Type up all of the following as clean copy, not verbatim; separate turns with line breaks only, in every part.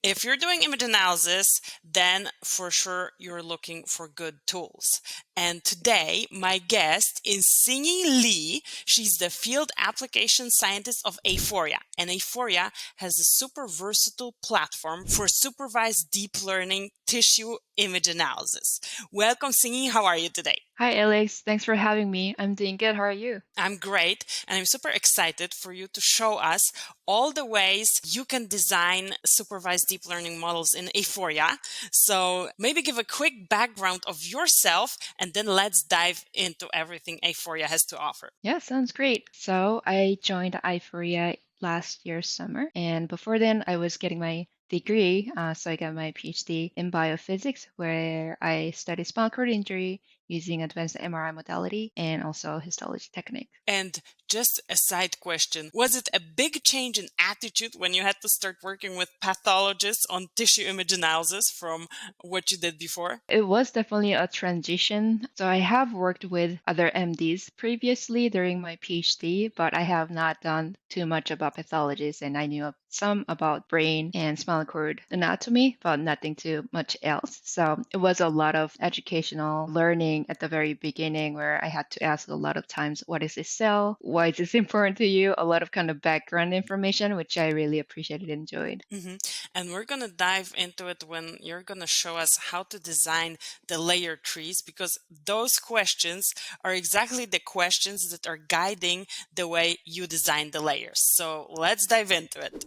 If you're doing image analysis, then for sure you're looking for good tools. And today, my guest is Seung-Yi Lee. She's the field application scientist of Aiforia. And Aiforia has a super versatile platform for supervised deep learning tissue image analysis. Welcome, Seung-Yi. How are you today?
Hi, Alex. Thanks for having me. I'm doing good. How are you?
I'm great, and I'm super excited for you to show us all the ways you can design supervised deep learning models in Aiforia. So maybe give a quick background of yourself, and then let's dive into everything Aiforia has to offer.
Yeah, sounds great. So I joined Aiforia last year summer, and before then I was getting my degree. So I got my PhD in biophysics, where I studied spinal cord injury using advanced MRI modality and also histology technique.
And just a side question, was it a big change in attitude when you had to start working with pathologists on tissue image analysis from what you did before?
It was definitely a transition. So I have worked with other MDs previously during my PhD, but I have not done too much about pathologies, and I knew some about brain and spinal cord anatomy, but nothing too much else. So it was a lot of educational learning at the very beginning where I had to ask a lot of times, what is this cell? Why is this important to you? A lot of kind of background information, which I really appreciated and enjoyed.
hmm And we're going to dive into it when you're going to show us how to design the layer trees, because those questions are exactly the questions that are guiding the way you design the layers. So let's dive into it.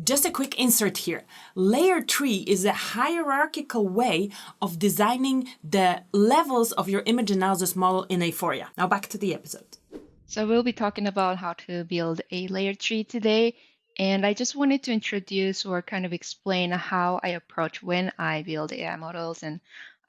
Just a quick insert here. Layer tree is a hierarchical way of designing the levels of your image analysis model in Aiforia. Now back to the episode.
So we'll be talking about how to build a layer tree today. And I just wanted to introduce or kind of explain how I approach when I build AI models, and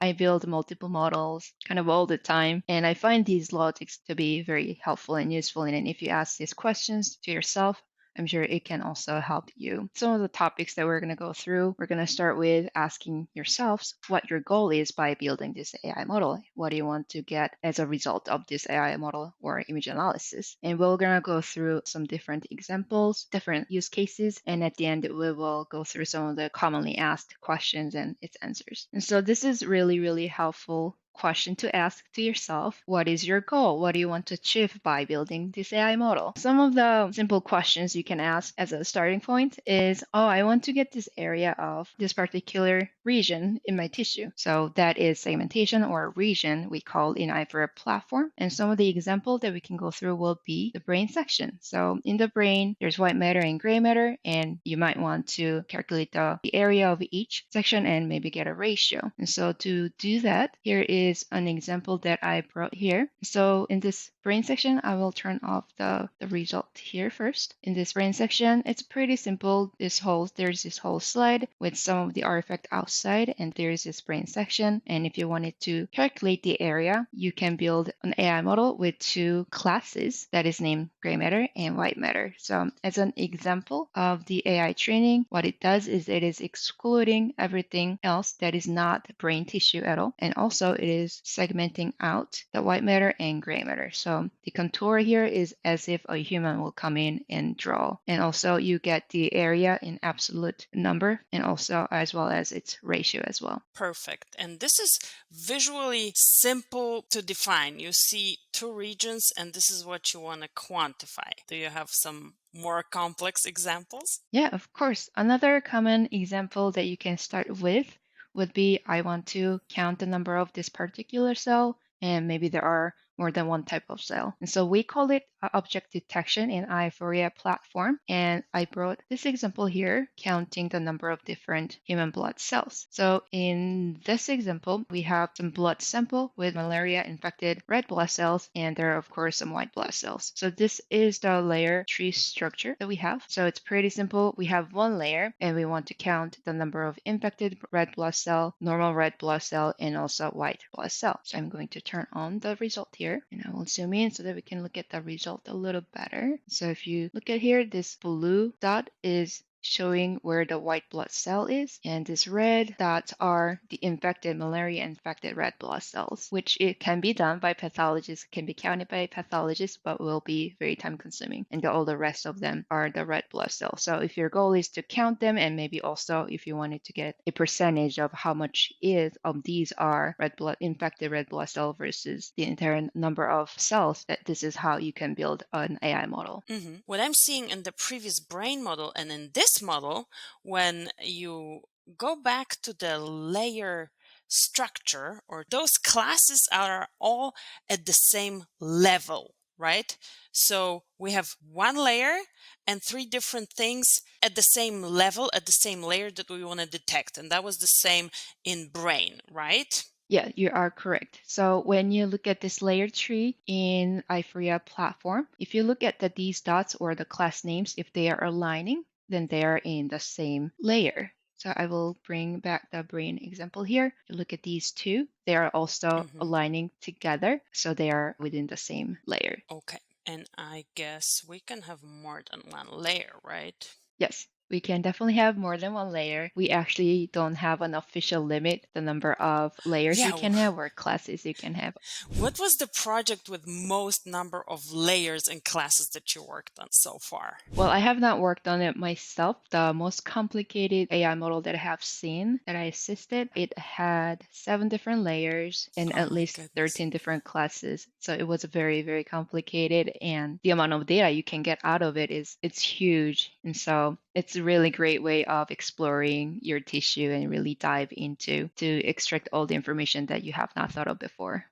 I build multiple models kind of all the time. And I find these logics to be very helpful and useful. And if you ask these questions to yourself, I'm sure it can also help you. Some of the topics that we're going to go through, we're going to start with asking yourselves what your goal is by building this AI model. What do you want to get as a result of this AI model or image analysis? And we're going to go through some different examples, different use cases, and at the end, we will go through some of the commonly asked questions and its answers. And so this is really, really helpful question to ask to yourself. What is your goal? What do you want to achieve by building this AI model? Some of the simple questions you can ask as a starting point is, oh, I want to get this area of this particular region in my tissue. So that is segmentation, or region we call in Aiforia platform. And some of the examples that we can go through will be the brain section. So in the brain, there's white matter and gray matter, and you might want to calculate the area of each section and maybe get a ratio. And so to do that, here is an example that I brought here. So in this brain section, I will turn off the result here first. In this brain section, it's pretty simple. There's this whole slide with some of the artifact outside, and there's this brain section. And if you wanted to calculate the area, you can build an AI model with two classes that is named gray matter and white matter. So as an example of the AI training, what it does is it is excluding everything else that is not brain tissue at all. And also it is segmenting out the white matter and gray matter. So the contour here is as if a human will come in and draw. And also you get the area in absolute number, and also as well as its ratio as well.
Perfect. And this is visually simple to define. You see two regions, and this is what you want to quantify. Do you have some more complex examples?
Yeah, of course. Another common example that you can start with would be, I want to count the number of this particular cell, and maybe there are more than one type of cell. And so we call it object detection in Aiforia platform. And I brought this example here, counting the number of different human blood cells. So in this example, we have some blood sample with malaria infected red blood cells, and there are of course some white blood cells. So this is the layer tree structure that we have. So it's pretty simple. We have one layer, and we want to count the number of infected red blood cell, normal red blood cell, and also white blood cell. So I'm going to turn on the result here, and I will zoom in so that we can look at the result a little better. So if you look at here, this blue dot is showing where the white blood cell is, and these red dots are the infected malaria infected red blood cells, which it can be done by pathologists, can be counted by pathologists, but will be very time consuming. And all the rest of them are the red blood cells. So if your goal is to count them, and maybe also if you wanted to get a percentage of how much is of these are red blood infected red blood cell versus the entire number of cells, that this is how you can build an AI model.
What I'm seeing in the previous brain model and in this model, when you go back to the layer structure, or those classes are all at the same level, right? So we have one layer and three different things at the same level, at the same layer that we want to detect. And that was the same in brain, right?
Yeah, you are correct. So when you look at this layer tree in Aiforia platform, if you look at these dots or the class names, if they are aligning, then they are in the same layer. So I will bring back the brain example here. You look at these two, they are also aligning together, so they are within the same layer.
Okay. And I guess we can have more than one layer, right?
Yes, we can definitely have more than one layer. We actually don't have an official limit, the number of layers you
Yeah.
can have or classes you can have.
What was the project with most number of layers and classes that you worked on so far?
Well, I have not worked on it myself. The most complicated AI model that I have seen that I assisted, it had 7 different layers and
Oh
at
my
least
goodness.
13 different classes. So it was very, very complicated, and the amount of data you can get out of it it's huge. And so it's a really great way of exploring your tissue and really dive into to extract all the information that you have not thought of before.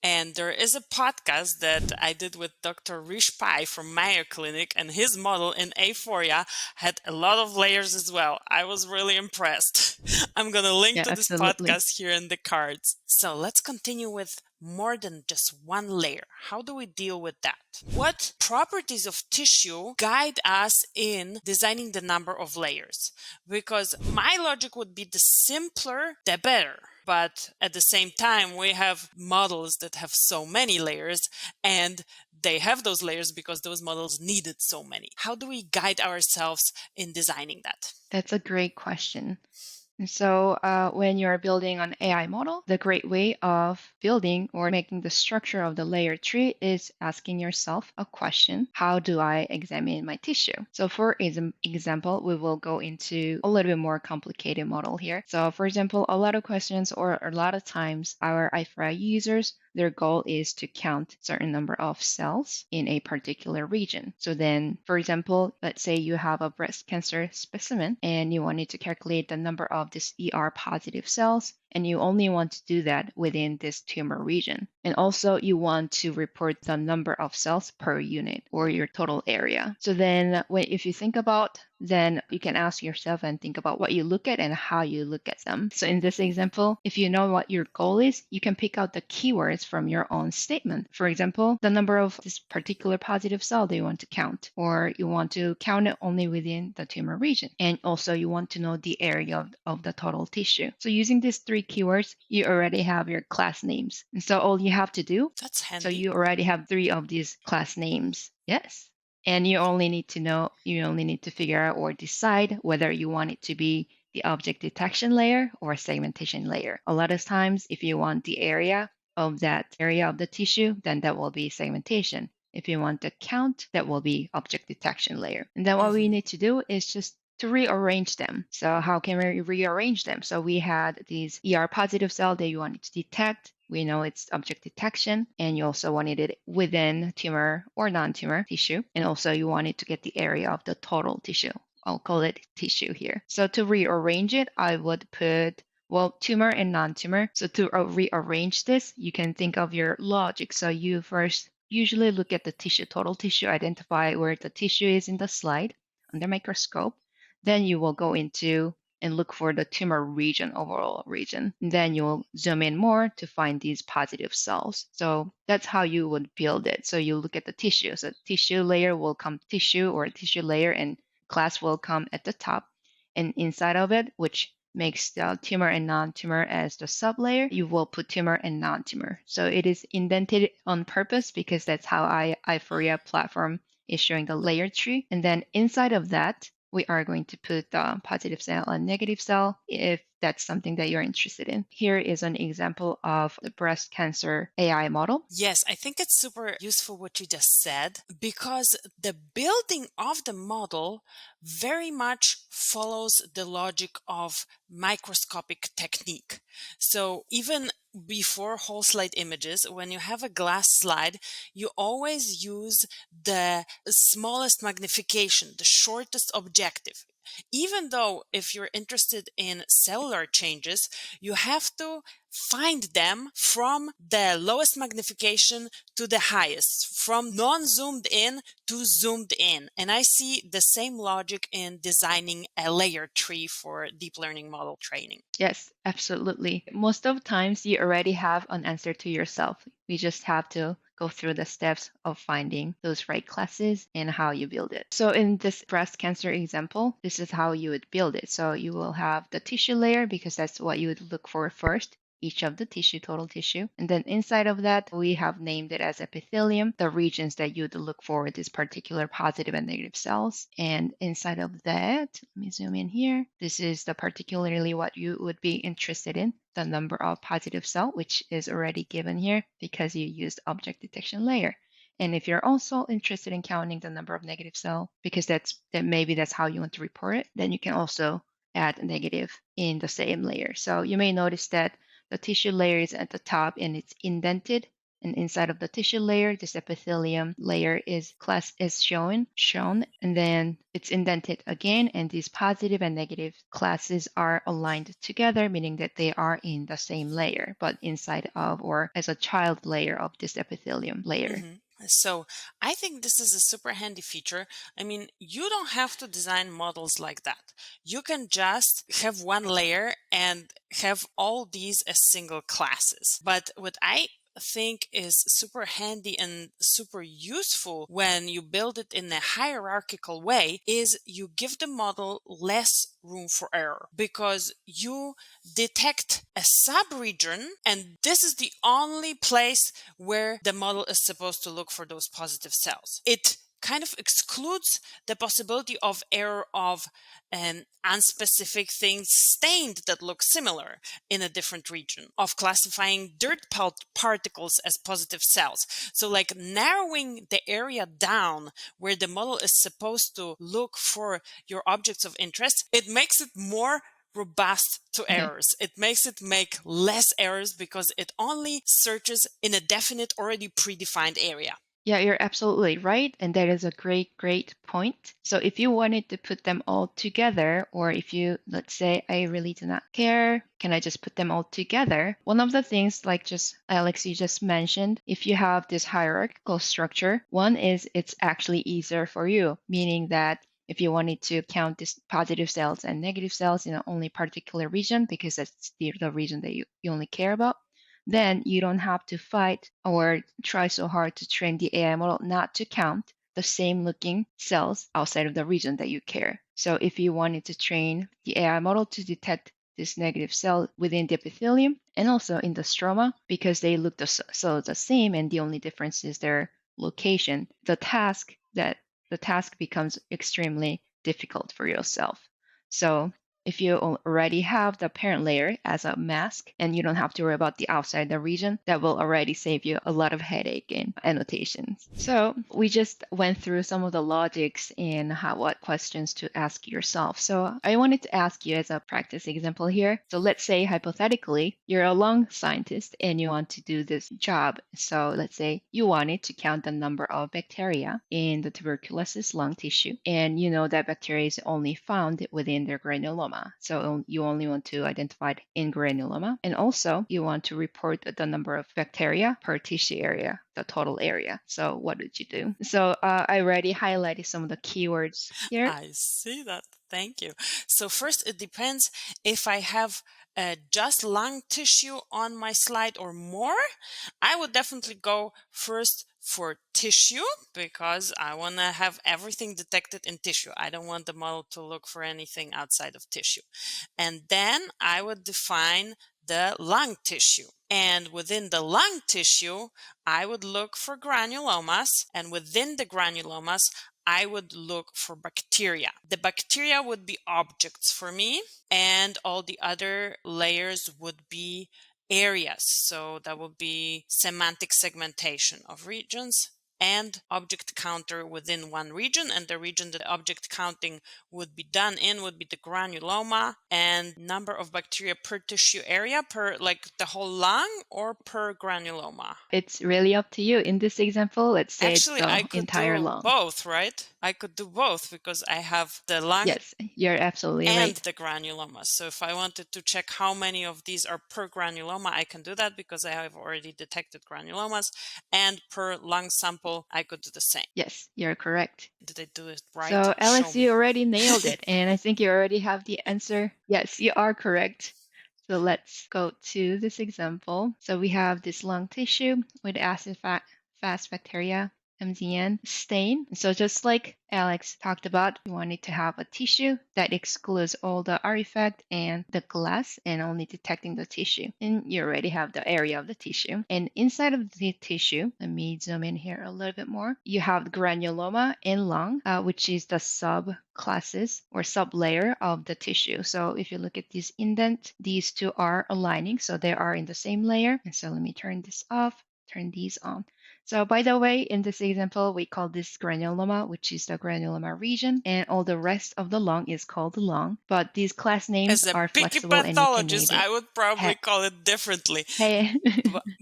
And there is a podcast that I did with Dr. Rish Pai from Mayo Clinic, and his model in Aiforia had a lot of layers as well. I was really impressed. I'm going to link
Yeah,
to this
absolutely.
podcast here in the cards. So let's continue with more than just one layer. How do we deal with that? What properties of tissue guide us in designing the number of layers? Because my logic would be the simpler, the better. But at the same time, we have models that have so many layers, and they have those layers because those models needed so many. How do we guide ourselves in designing that?
That's a great question. And so, when you're building an AI model, the great way of building or making the structure of the layer tree is asking yourself a question: how do I examine my tissue? So, for example, we will go into a little bit more complicated model here. So, for example, a lot of questions or a lot of times our Aiforia users, their goal is to count certain number of cells in a particular region. So then, for example, let's say you have a breast cancer specimen and you wanted to calculate the number of these ER positive cells, and you only want to do that within this tumor region. And also you want to report the number of cells per unit or your total area. So then if you think about, then you can ask yourself and think about what you look at and how you look at them. So in this example, if you know what your goal is, you can pick out the keywords from your own statement. For example, the number of this particular positive cell that you want to count, or you want to count it only within the tumor region. And also you want to know the area of the total tissue. So using these 3 keywords, you already have your class names. And so all you have to do,
That's
so
handy.
you already have 3 of these class names. Yes. And you only need to figure out or decide whether you want it to be the object detection layer or segmentation layer. A lot of times, if you want the area of that area of the tissue, then that will be segmentation. If you want the count, that will be object detection layer. And then what we need to do is just to rearrange them. So how can we rearrange them? So we had these ER positive cell that you wanted to detect. We know it's object detection, and you also wanted it within tumor or non-tumor tissue. And also you wanted to get the area of the total tissue. I'll call it tissue here. So to rearrange it, I would put, well, tumor and non-tumor. So to rearrange this, you can think of your logic. So you first usually look at the tissue, total tissue, identify where the tissue is in the slide under microscope. Then you will go into and look for the tumor region, overall region. And then you'll zoom in more to find these positive cells. So that's how you would build it. So you look at the tissue. So tissue layer will come tissue or tissue layer, and class will come at the top. And inside of it, which makes the tumor and non-tumor as the sublayer, you will put tumor and non-tumor. So it is indented on purpose because that's how Aiforia platform is showing the layer tree. And then inside of that, we are going to put the positive cell and negative cell if that's something that you're interested in. Here is an example of the breast cancer AI model.
Yes, I think it's super useful what you just said because the building of the model very much follows the logic of microscopic technique. So even before whole slide images, when you have a glass slide, you always use the smallest magnification, the shortest objective. Even though if you're interested in cellular changes, you have to find them from the lowest magnification to the highest, from non-zoomed in to zoomed in. And I see the same logic in designing a layer tree for deep learning model training.
Yes, absolutely. Most of the times you already have an answer to yourself. We just have to go through the steps of finding those right classes and how you build it. So in this breast cancer example, this is how you would build it. So you will have the tissue layer because that's what you would look for first, each of the tissue, total tissue. And then inside of that, we have named it as epithelium, the regions that you'd look for these particular positive and negative cells. And inside of that, let me zoom in here. This is the particularly what you would be interested in, the number of positive cell, which is already given here because you used object detection layer. And if you're also interested in counting the number of negative cell, because that maybe that's how you want to report it, then you can also add a negative in the same layer. So you may notice that the tissue layer is at the top and it's indented. And inside of the tissue layer, this epithelium layer is shown, and then it's indented again. And these positive and negative classes are aligned together, meaning that they are in the same layer, but inside of or as a child layer of this epithelium layer.
Mhm. So I think this is a super handy feature. I mean, you don't have to design models like that. You can just have one layer and have all these as single classes. But what I think is super handy and super useful when you build it in a hierarchical way is you give the model less room for error because you detect a subregion and this is the only place where the model is supposed to look for those positive cells. It kind of excludes the possibility of error of unspecific things stained that look similar in a different region, of classifying dirt particles as positive cells. So like narrowing the area down where the model is supposed to look for your objects of interest, it makes it more robust to errors. It makes it make less errors because it only searches in a definite, already predefined area.
Yeah, you're absolutely right. And that is a great, great point. So if you wanted to put them all together, or if you, let's say, I really do not care, can I just put them all together? One of the things, like just Alex, you just mentioned, if you have this hierarchical structure, one is it's actually easier for you, meaning that if you wanted to count these positive cells and negative cells in only particular region, because that's the region that you only care about, then you don't have to fight or try so hard to train the AI model not to count the same looking cells outside of the region that you care. So if you wanted to train the AI model to detect this negative cell within the epithelium and also in the stroma, because they look the same and the only difference is their location, the task becomes extremely difficult for yourself. So if you already have the parent layer as a mask and you don't have to worry about the outside the region, that will already save you a lot of headache in annotations. So we just went through some of the logics in what questions to ask yourself. So I wanted to ask you as a practice example here. So let's say hypothetically, you're a lung scientist and you want to do this job. So let's say you wanted to count the number of bacteria in the tuberculosis lung tissue. And you know that bacteria is only found within their granuloma. So you only want to identify it in granuloma. And also you want to report the number of bacteria per tissue area, the total area. So what did you do? So I already highlighted some of the keywords here.
I see that. Thank you. So first, it depends if I have just lung tissue on my slide or more. I would definitely go first for tissue because I want to have everything detected in tissue. I don't want the model to look for anything outside of tissue. And then I would define the lung tissue. And within the lung tissue, I would look for granulomas. And within the granulomas, I would look for bacteria. The bacteria would be objects for me, and all the other layers would be areas. So that would be semantic segmentation of regions and object counter within one region, and the region that the object counting would be done in would be the granuloma, and number of bacteria per tissue area, per like the whole lung or per granuloma.
It's really up to you. In this example, let's say it's
Actually, I
the
could
entire
do
lung.
both, right? I could do both because I have the lung
Yes, you're absolutely
and
right.
the granulomas. So if I wanted to check how many of these are per granuloma, I can do that because I have already detected granulomas. And per lung sample, I could do the same.
Yes, you're correct.
Did I do it right?
So,
Show
Alice,
me.
you already nailed it, and I think you already have the answer. Yes, you are correct. So let's go to this example. So we have this lung tissue with fast bacteria, MZN stain. So just like Alex talked about, we wanted to have a tissue that excludes all the artifact and the glass and only detecting the tissue. And you already have the area of the tissue. And inside of the tissue, let me zoom in here a little bit more. You have granuloma and lung, which is the subclasses or sublayer of the tissue. So if you look at this indent, these two are aligning, so they are in the same layer. And so let me turn this off, turn these on. So by the way, in this example, we call this granuloma, which is the granuloma region, and all the rest of the lung is called the lung. But these class names
As a
are
picky
flexible and you can
pathologist,
name it.
I would probably
Hey,
call it differently.
hey.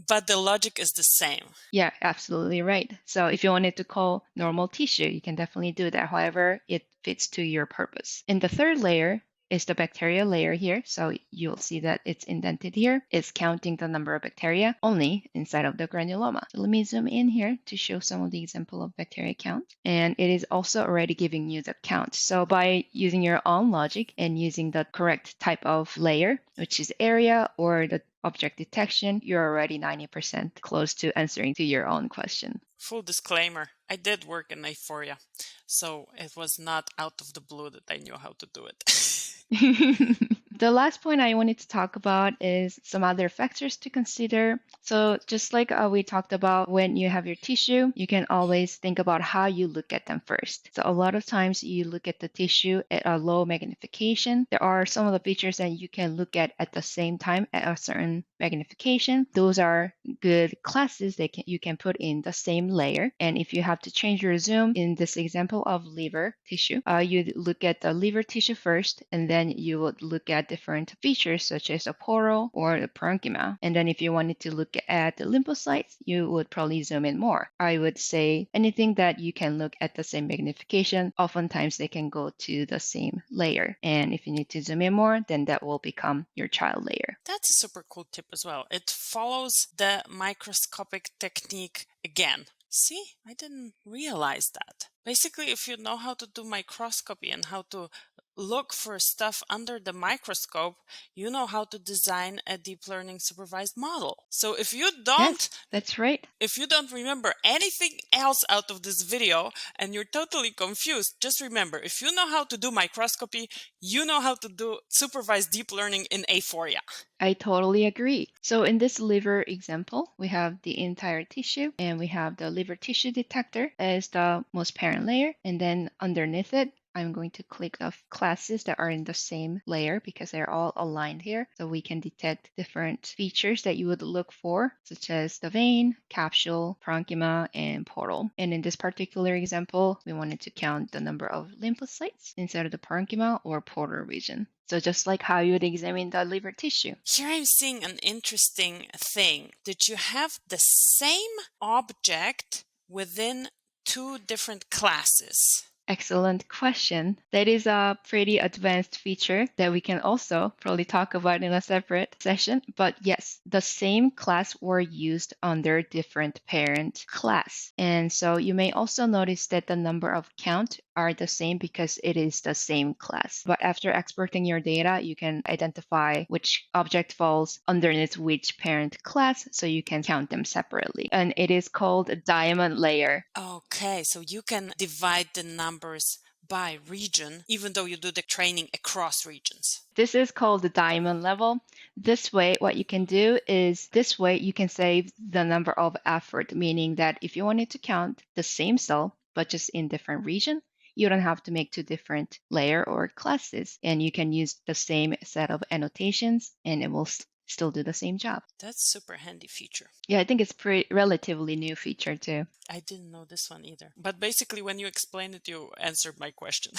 But the logic is the same.
Yeah, absolutely right. So if you wanted to call normal tissue, you can definitely do that. However, it fits to your purpose. And the third layer is the bacteria layer here. So you'll see that it's indented here. It's counting the number of bacteria only inside of the granuloma. So let me zoom in here to show some of the example of bacteria count. And it is also already giving you the count. So by using your own logic and using the correct type of layer, which is area or the object detection, you're already 90% close to answering to your own question.
Full disclaimer, I did work in Aiforia, so it was not out of the blue that I knew how to do it.
The last point I wanted to talk about is some other factors to consider. So just like we talked about, when you have your tissue, you can always think about how you look at them first. So a lot of times you look at the tissue at a low magnification. There are some of the features that you can look at the same time at a certain magnification. Those are good classes that you can put in the same layer. And if you have to change your zoom, in this example of liver tissue, you look at the liver tissue first, and then you would look at different features such as the portal or the parenchyma. And then if you wanted to look at the lymphocytes, you would probably zoom in more. I would say anything that you can look at the same magnification, oftentimes they can go to the same layer. And if you need to zoom in more, then that will become your child layer.
That's a super cool tip as well. It follows the microscopic technique again. See, I didn't realize that. Basically, if you know how to do microscopy and how to look for stuff under the microscope, you know how to design a deep learning supervised model. So if you
Yes, that's right.
don't remember anything else out of this video and you're totally confused, just remember, if you know how to do microscopy, you know how to do supervised deep learning in Aiforia.
I totally agree. So in this liver example, we have the entire tissue and we have the liver tissue detector as the most parent layer. And then underneath it, I'm going to click the classes that are in the same layer because they're all aligned here. So we can detect different features that you would look for, such as the vein, capsule, parenchyma, and portal. And in this particular example, we wanted to count the number of lymphocytes inside of the parenchyma or portal region. So just like how you would examine the liver tissue.
Here I'm seeing an interesting thing, that you have the same object within two different classes.
Excellent question. That is a pretty advanced feature that we can also probably talk about in a separate session. But yes, the same class were used under different parent class. And so you may also notice that the number of count are the same because it is the same class. But after exporting your data, you can identify which object falls underneath which parent class, so you can count them separately. And it is called a diamond layer.
Okay, so you can divide the numbers by region, even though you do the training across regions.
This is called the diamond level. This way, what you can do is you can save the number of effort, meaning that if you wanted to count the same cell but just in different region. You don't have to make two different layer or classes, and you can use the same set of annotations and it will still do the same job.
That's super handy feature.
Yeah, I think it's pretty relatively new feature too.
I didn't know this one either. But basically, when you explained it, you answered my question.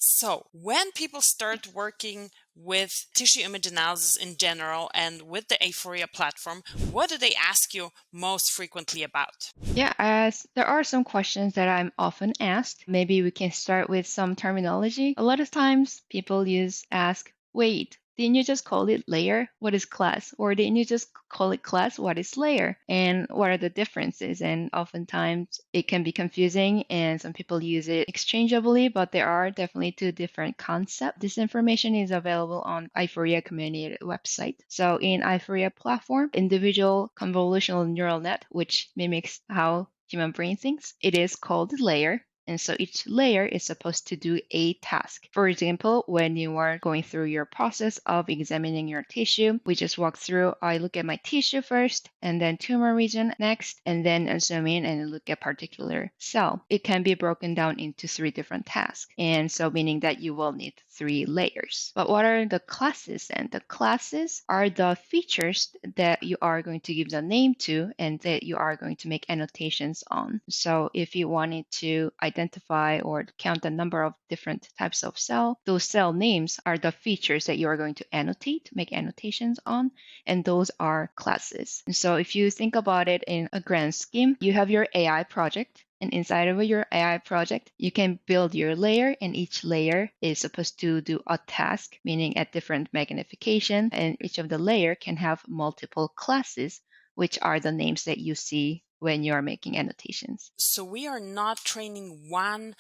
So, when people start working with tissue image analysis in general and with the Aiforia platform, what do they ask you most frequently about?
Yeah, as there are some questions that I'm often asked. Maybe we can start with some terminology. A lot of times people ask, wait, didn't you just call it layer? What is class? Or didn't you just call it class? What is layer? And what are the differences? And oftentimes it can be confusing and some people use it exchangeably, but there are definitely two different concepts. This information is available on Aiforia community website. So in Aiforia platform, individual convolutional neural net, which mimics how human brain thinks, it is called layer. And so each layer is supposed to do a task. For example, when you are going through your process of examining your tissue, we just walk through, I look at my tissue first, and then tumor region next, and then zoom in and look at particular cell. It can be broken down into three different tasks. And so meaning that you will need three layers. But what are the classes then? The classes are the features that you are going to give the name to and that you are going to make annotations on. So if you wanted to identify or count the number of different types of cell, those cell names are the features that you are going to annotate, make annotations on, and those are classes. And so if you think about it in a grand scheme, you have your AI project. And inside of your AI project, you can build your layer, and each layer is supposed to do a task, meaning at different magnification. And each of the layer can have multiple classes, which are the names that you see when you're making annotations.
So we are not training one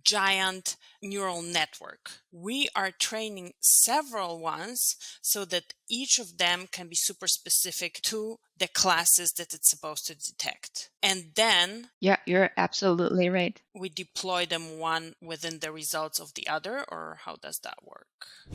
giant neural network. We are training several ones so that each of them can be super specific to the classes that it's supposed to detect. And then
Yeah, you're absolutely right.
we deploy them one within the results of the other, or how does that work?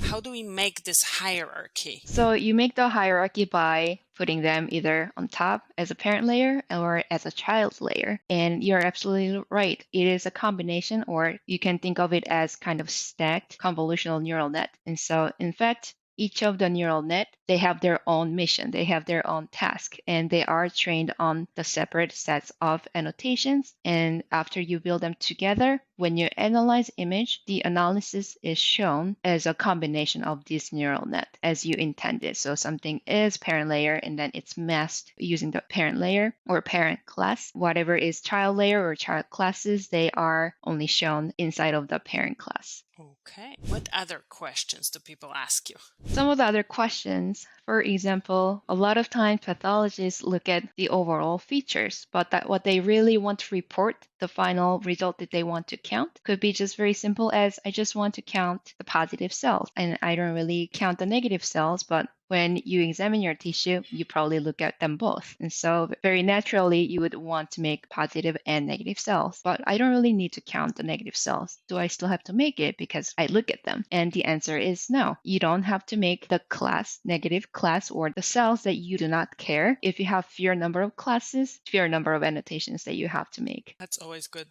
How do we make this hierarchy?
So you make the hierarchy by putting them either on top as a parent layer or as a child layer. And you're absolutely right. It is a combination, or you can think of it as kind of stacked convolutional neural net. And so, in fact, each of the neural net, they have their own mission, they have their own task, and they are trained on the separate sets of annotations. And after you build them together, when you analyze image, the analysis is shown as a combination of this neural net as you intended. So something is parent layer and then it's masked using the parent layer or parent class. Whatever is child layer or child classes, they are only shown inside of the parent class.
Okay. What other questions do people ask you?
Some of the other questions, for example, a lot of times pathologists look at the overall features, but that what they really want to report, the final result that they want to count, could be just very simple as I just want to count the positive cells and I don't really count the negative cells, but when you examine your tissue, you probably look at them both. And so very naturally, you would want to make positive and negative cells. But I don't really need to count the negative cells. Do I still have to make it because I look at them? And the answer is no. You don't have to make the class, negative class, or the cells that you do not care. If you have fewer number of classes, fewer number of annotations that you have to make.
That's always good,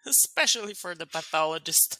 especially for the pathologist.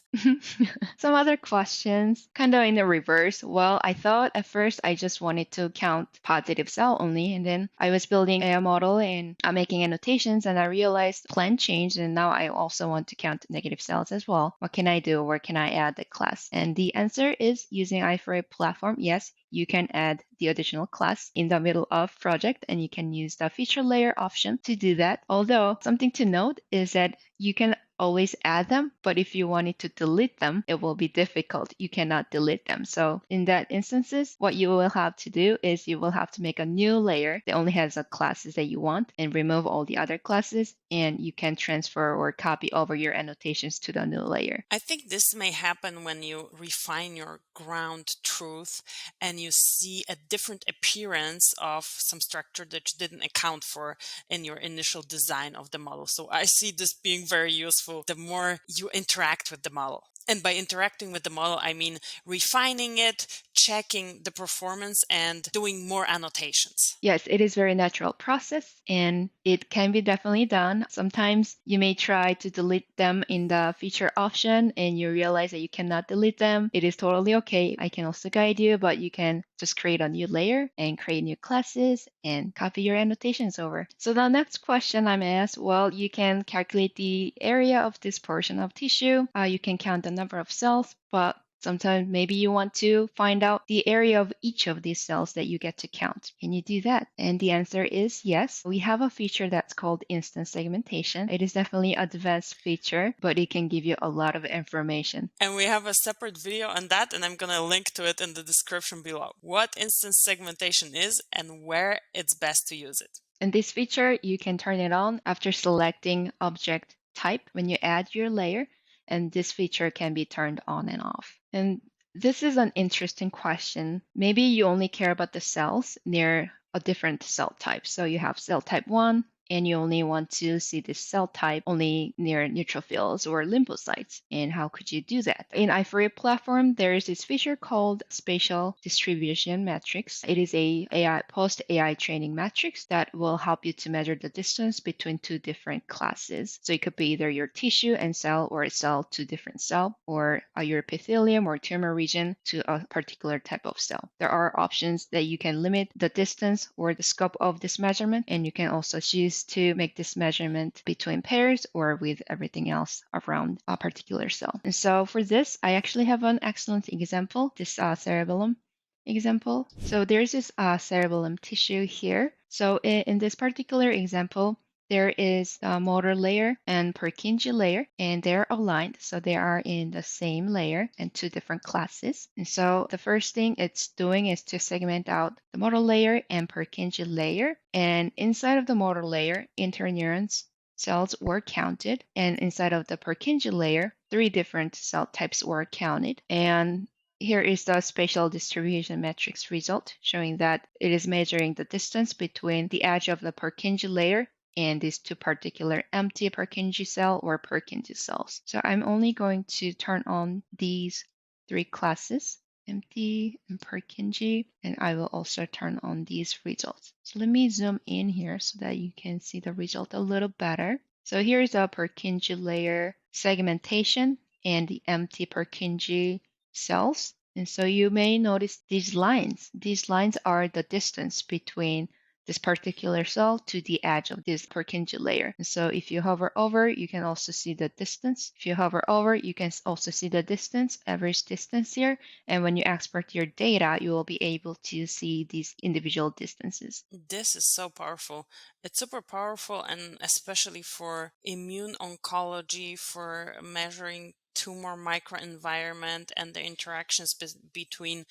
Some other questions, kind of in the reverse. Well, I thought at first I just wanted to count positive cell only, and then I was building a model and making annotations, and I realized plan changed, and now I also want to count negative cells as well. What can I do? Where can I add the class? And the answer is using Aiforia platform. Yes, you can add the additional class in the middle of project, and you can use the feature layer option to do that. Although something to note is that you can always add them, but if you wanted to delete them, it will be difficult. You cannot delete them. So in that instances, what you will have to do is you will have to make a new layer that only has the classes that you want and remove all the other classes, and you can transfer or copy over your annotations to the new layer.
I think this may happen when you refine your ground truth and you see a different appearance of some structure that you didn't account for in your initial design of the model. So I see this being very useful the more you interact with the model. And by interacting with the model, I mean refining it, checking the performance, and doing more annotations.
Yes, it is a very natural process and it can be definitely done. Sometimes you may try to delete them in the feature option and you realize that you cannot delete them. It is totally okay. I can also guide you, but you can just create a new layer and create new classes and copy your annotations over. So the next question I'm asked, well, you can calculate the area of this portion of tissue. You can count the number of cells, but sometimes maybe you want to find out the area of each of these cells that you get to count. Can you do that? And the answer is yes. We have a feature that's called instance segmentation. It is definitely an advanced feature, but it can give you a lot of information.
And we have a separate video on that, and I'm going to link to it in the description below. What instance segmentation is and where it's best to use it.
And this feature, you can turn it on after selecting object type when you add your layer, and this feature can be turned on and off. And this is an interesting question. Maybe you only care about the cells near a different cell type. So you have cell type 1, and you only want to see this cell type only near neutrophils or lymphocytes. And how could you do that? In Aiforia platform, there is this feature called spatial distribution matrix. It is a post-AI training matrix that will help you to measure the distance between two different classes. So it could be either your tissue and cell or a cell to different cell, or your epithelium or tumor region to a particular type of cell. There are options that you can limit the distance or the scope of this measurement, and you can also choose to make this measurement between pairs or with everything else around a particular cell. And so for this, I actually have an excellent example, this cerebellum example. So there's this cerebellum tissue here. So in this particular example, there is a motor layer and Purkinje layer, and they're aligned. So they are in the same layer and two different classes. And so the first thing it's doing is to segment out the motor layer and Purkinje layer. And inside of the motor layer, interneurons cells were counted. And inside of the Purkinje layer, 3 different cell types were counted. And here is the spatial distribution matrix result, showing that it is measuring the distance between the edge of the Purkinje layer and these two particular empty Purkinje cell or Purkinje cells. So I'm only going to turn on these 3 classes, empty and Purkinje, and I will also turn on these results. So let me zoom in here so that you can see the result a little better. So here's a Purkinje layer segmentation and the empty Purkinje cells. And so you may notice these lines. These lines are the distance between this particular cell to the edge of this Purkinje layer. And so if you hover over, you can also see the distance. If you hover over, you can also see the distance, average distance here. And when you export your data, you will be able to see these individual distances.
This is so powerful. It's super powerful, and especially for immune oncology, for measuring tumor microenvironment and the interactions between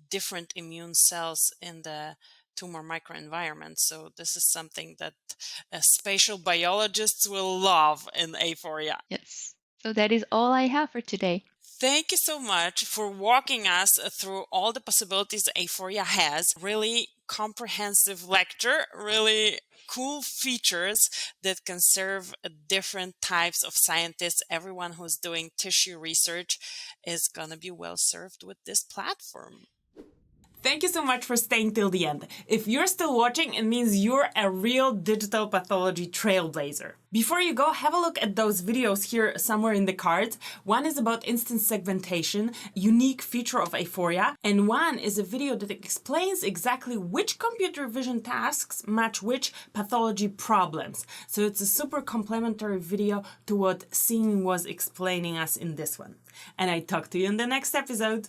different immune cells in the tumor microenvironment. So this is something that spatial biologists will love in Aiforia.
Yes. So that is all I have for today.
Thank you so much for walking us through all the possibilities Aiforia has. Really comprehensive lecture, really cool features that can serve different types of scientists. Everyone who's doing tissue research is going to be well served with this platform. Thank you so much for staying till the end. If you're still watching, it means you're a real digital pathology trailblazer. Before you go, have a look at those videos here somewhere in the cards. One is about instance segmentation, unique feature of Aiforia, and one is a video that explains exactly which computer vision tasks match which pathology problems. So it's a super complementary video to what Seung was explaining us in this one. And I talk to you in the next episode.